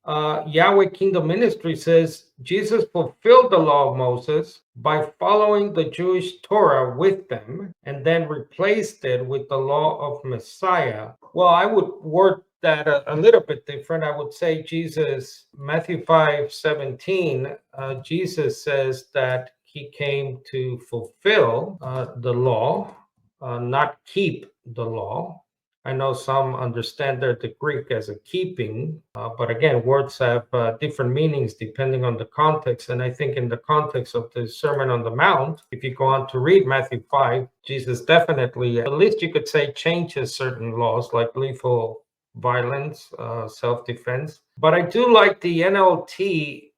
Yahweh Kingdom Ministry says Jesus fulfilled the law of Moses by following the Jewish Torah with them and then replaced it with the law of Messiah. Well, I would word that a little bit different. I would say Jesus, Matthew 5:17, Jesus says that he came to fulfill the law, not keep the law. I know some understand the Greek as a keeping, but again, words have different meanings depending on the context. And I think in the context of the Sermon on the Mount, if you go on to read Matthew 5, Jesus definitely, at least you could say, changes certain laws like lethal violence, self-defense. But I do like the NLT,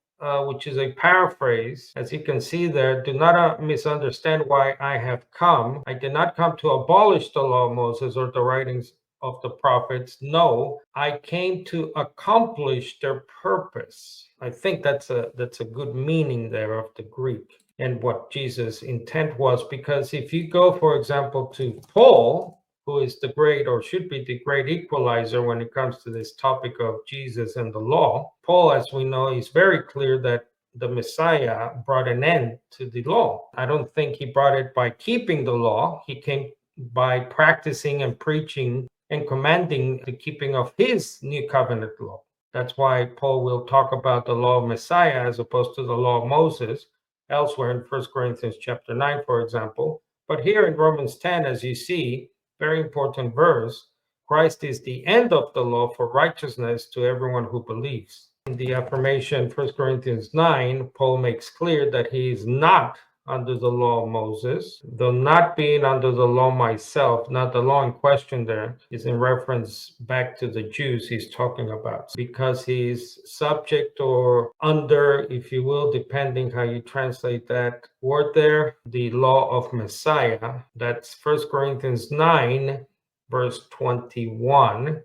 which is a paraphrase. As you can see there, do not misunderstand why I have come. I did not come to abolish the law of Moses or the writings of the prophets. No, I came to accomplish their purpose. I think that's a good meaning there of the Greek and what Jesus' intent was. Because if you go, for example, to Paul, who is the great, or should be the great equalizer when it comes to this topic of Jesus and the law. Paul, as we know, is very clear that the Messiah brought an end to the law. I don't think he brought it by keeping the law. He came by practicing and preaching and commanding the keeping of his new covenant law. That's why Paul will talk about the law of Messiah as opposed to the law of Moses elsewhere in 1 Corinthians chapter 9, for example. But here in Romans 10, as you see, very important verse, Christ is the end of the law for righteousness to everyone who believes. In the affirmation, 1 Corinthians 9, Paul makes clear that he is not under the law of Moses, though not being under the law myself. Not the law in question there is in reference back to the Jews he's talking about, because he's subject or under, if you will, depending how you translate that word there, the law of Messiah. That's 1 Corinthians 9, verse 21.